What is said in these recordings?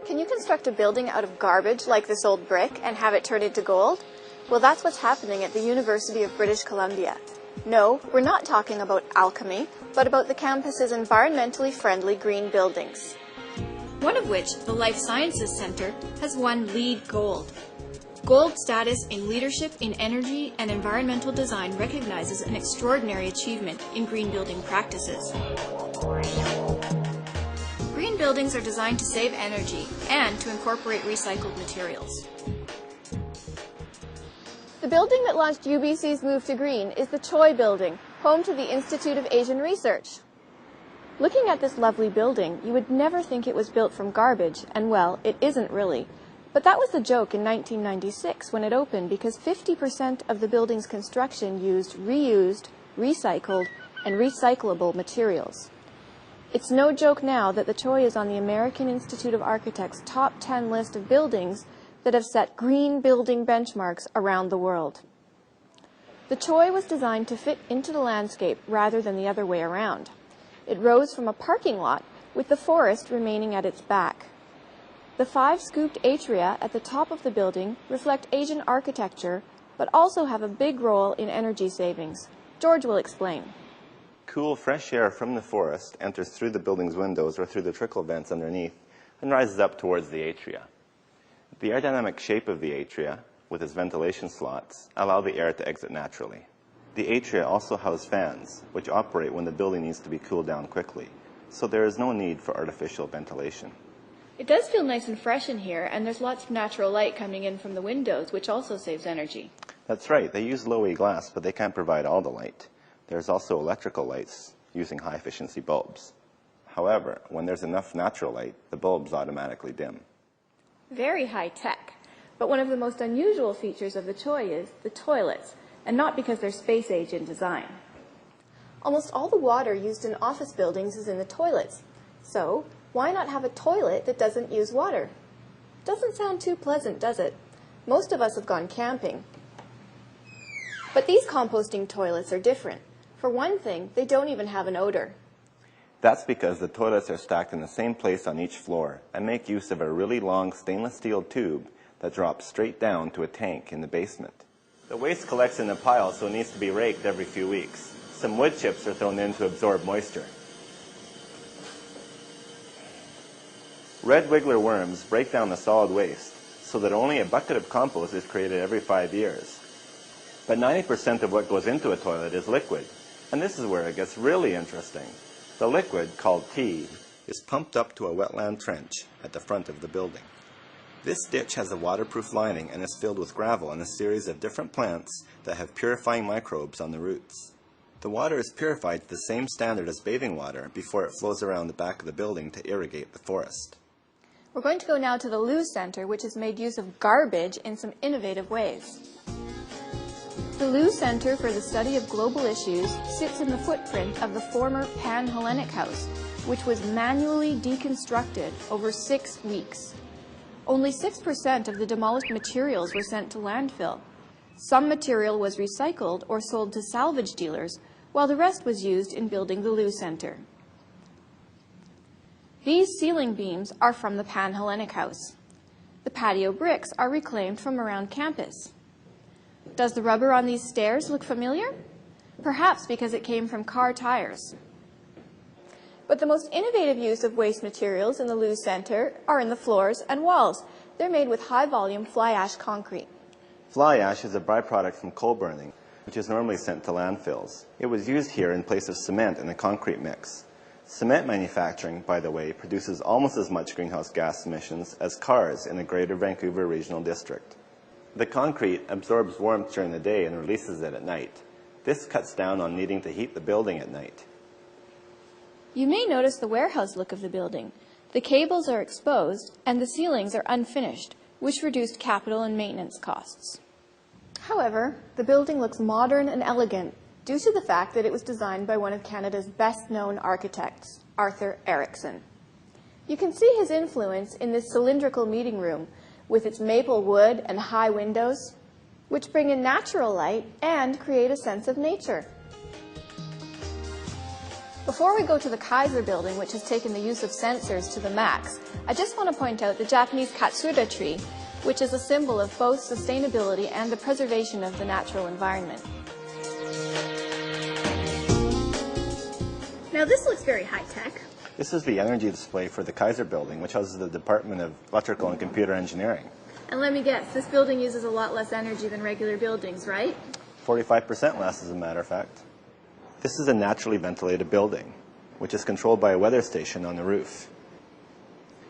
Can you construct a building out of garbage like this old brick and have it turn into gold? Well, that's what's happening at the University of British Columbia. No, we're not talking about alchemy, but about the campus's environmentally friendly green buildings. One of which, the Life Sciences Center, has won LEED Gold. Gold status in leadership in energy and environmental design recognizes an extraordinary achievement in green building practices. Green buildings are designed to save energy and to incorporate recycled materials. The building that launched UBC's move to green is the Choi Building, home to the Institute of Asian Research. Looking at this lovely building, you would never think it was built from garbage, and well, it isn't really. But that was the joke in 1996 when it opened, because 50% of the building's construction used reused, recycled, and recyclable materials. It's no joke now that the Choi is on the American Institute of Architects' top 10 list of buildings that have set green building benchmarks around the world. The Choi was designed to fit into the landscape rather than the other way around. It rose from a parking lot, with the forest remaining at its back. The 5 scooped atria at the top of the building reflect Asian architecture, but also have a big role in energy savings. George will explain. Cool, fresh air from the forest enters through the building's windows or through the trickle vents underneath and rises up towards the atria. The aerodynamic shape of the atria, with its ventilation slots, allow the air to exit naturally. The atria also house fans, which operate when the building needs to be cooled down quickly, so there is no need for artificial ventilation. It does feel nice and fresh in here, and there's lots of natural light coming in from the windows, which also saves energy. That's right. They use low-E glass, but they can't provide all the light. There's also electrical lights using high-efficiency bulbs. However, when there's enough natural light, the bulbs automatically dim. Very high-tech. But one of the most unusual features of the Choi is the toilets, and not because they're space-age in design. Almost all the water used in office buildings is in the toilets. So, why not have a toilet that doesn't use water? Doesn't sound too pleasant, does it? Most of us have gone camping. But these composting toilets are different. For one thing, they don't even have an odor. That's because the toilets are stacked in the same place on each floor and make use of a really long stainless steel tube that drops straight down to a tank in the basement. The waste collects in a pile, so it needs to be raked every few weeks. Some wood chips are thrown in to absorb moisture. Red wiggler worms break down the solid waste so that only a bucket of compost is created every 5 years. But 90% of what goes into a toilet is liquid, and this is where it gets really interesting. The liquid, called tea, is pumped up to a wetland trench at the front of the building. This ditch has a waterproof lining and is filled with gravel and a series of different plants that have purifying microbes on the roots. The water is purified to the same standard as bathing water before it flows around the back of the building to irrigate the forest. We're going to go now to the Lewis Center, which has made use of garbage in some innovative ways. The Lewis Center for the Study of Global Issues sits in the footprint of the former Pan-Hellenic House, which was manually deconstructed over 6 weeks. Only 6% of the demolished materials were sent to landfill. Some material was recycled or sold to salvage dealers, while the rest was used in building the Lewis Center. These ceiling beams are from the Pan-Hellenic House. The patio bricks are reclaimed from around campus. Does the rubber on these stairs look familiar? Perhaps because it came from car tires. But the most innovative use of waste materials in the Lewis Center are in the floors and walls. They're made with high-volume fly ash concrete. Fly ash is a byproduct from coal burning, which is normally sent to landfills. It was used here in place of cement in the concrete mix. Cement manufacturing, by the way, produces almost as much greenhouse gas emissions as cars in the Greater Vancouver Regional District. The concrete absorbs warmth during the day and releases it at night. This cuts down on needing to heat the building at night. You may notice the warehouse look of the building. The cables are exposed and the ceilings are unfinished, which reduced capital and maintenance costs. However, the building looks modern and elegant due to the fact that it was designed by one of Canada's best-known architects, Arthur Erickson. You can see his influence in this cylindrical meeting room with its maple wood and high windows, which bring in natural light and create a sense of nature. Before we go to the Kaiser building, which has taken the use of sensors to the max, I just want to point out the Japanese Katsura tree, which is a symbol of both sustainability and the preservation of the natural environment. Now this looks very high-tech. This is the energy display for the Kaiser building, which houses the Department of Electrical and Computer Engineering. And let me guess, this building uses a lot less energy than regular buildings, right? 45% less, as a matter of fact. This is a naturally ventilated building, which is controlled by a weather station on the roof.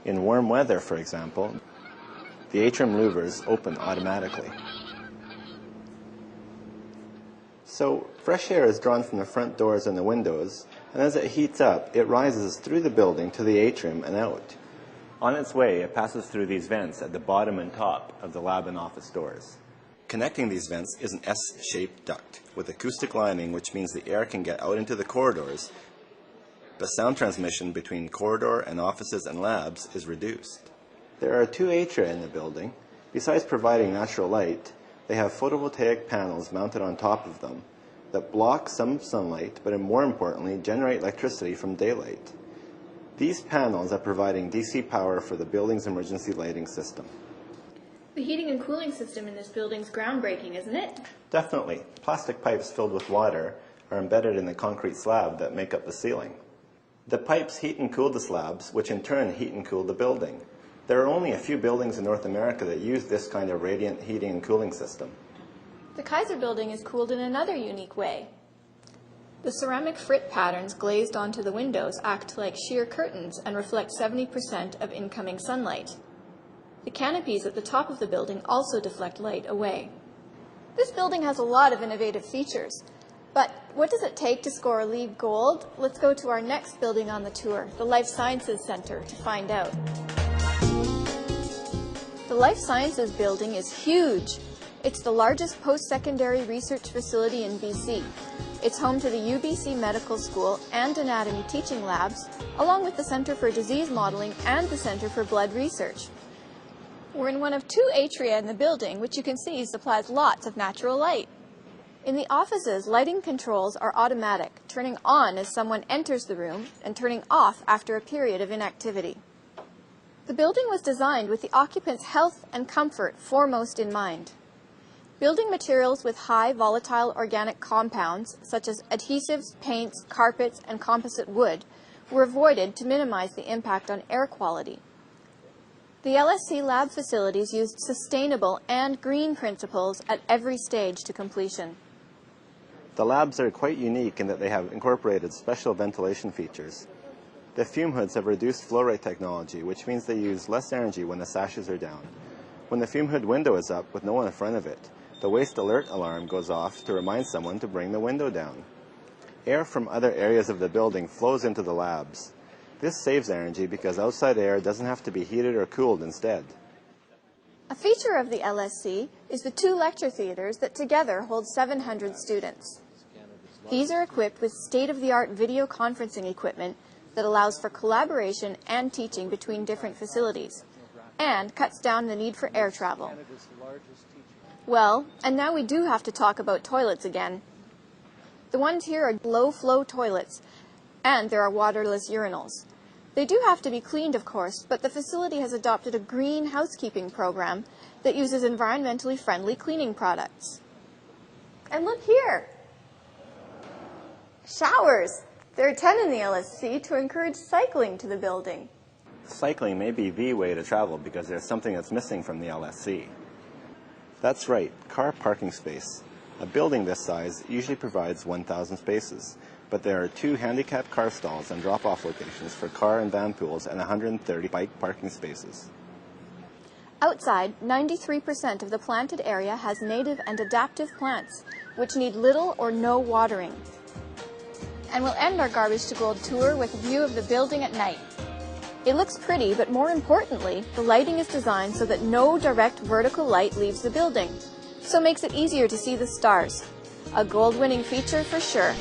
In warm weather, for example, the atrium louvers open automatically. So fresh air is drawn from the front doors and the windows, and as it heats up, it rises through the building to the atrium and out. On its way, it passes through these vents at the bottom and top of the lab and office doors. Connecting these vents is an S-shaped duct with acoustic lining, which means the air can get out into the corridors, but sound transmission between corridor and offices and labs is reduced. There are 2 atria in the building. Besides providing natural light, they have photovoltaic panels mounted on top of them that block some sunlight, but more importantly, generate electricity from daylight. These panels are providing DC power for the building's emergency lighting system. The heating and cooling system in this building's groundbreaking, isn't it? Definitely. Plastic pipes filled with water are embedded in the concrete slab that make up the ceiling. The pipes heat and cool the slabs, which in turn heat and cool the building. There are only a few buildings in North America that use this kind of radiant heating and cooling system. The Kaiser building is cooled in another unique way. The ceramic frit patterns glazed onto the windows act like sheer curtains and reflect 70% of incoming sunlight. The canopies at the top of the building also deflect light away. This building has a lot of innovative features, but what does it take to score a LEED Gold? Let's go to our next building on the tour, the Life Sciences Center, to find out. The Life Sciences building is huge. It's the largest post-secondary research facility in BC. It's home to the UBC Medical School and Anatomy teaching labs, along with the Center for Disease Modeling and the Center for Blood Research. We're in one of 2 atria in the building, which you can see supplies lots of natural light. In the offices, lighting controls are automatic, turning on as someone enters the room and turning off after a period of inactivity. The building was designed with the occupants' health and comfort foremost in mind. Building materials with high volatile organic compounds, such as adhesives, paints, carpets, and composite wood, were avoided to minimize the impact on air quality. The LSC lab facilities used sustainable and green principles at every stage to completion. The labs are quite unique in that they have incorporated special ventilation features. The fume hoods have reduced flow rate technology, which means they use less energy when the sashes are down. When the fume hood window is up with no one in front of it, the waste alert alarm goes off to remind someone to bring the window down. Air from other areas of the building flows into the labs. This saves energy because outside air doesn't have to be heated or cooled instead. A feature of the LSC is the 2 lecture theaters that together hold 700 students. These are equipped with state-of-the-art video conferencing equipment that allows for collaboration and teaching between different facilities, and cuts down the need for air travel. Well, and now we do have to talk about toilets again. The ones here are low-flow toilets, and there are waterless urinals. They do have to be cleaned, of course, but the facility has adopted a green housekeeping program that uses environmentally friendly cleaning products. And look here! Showers! There are 10 in the LSC to encourage cycling to the building. Cycling may be the way to travel because there's something that's missing from the LSC. That's right, car parking space. A building this size usually provides 1,000 spaces, but there are 2 handicapped car stalls and drop-off locations for car and van pools and 130 bike parking spaces. Outside, 93% of the planted area has native and adaptive plants, which need little or no watering. And we'll end our Garbage to Gold tour with a view of the building at night. It looks pretty, but more importantly, the lighting is designed so that no direct vertical light leaves the building, so makes it easier to see the stars. A gold-winning feature for sure.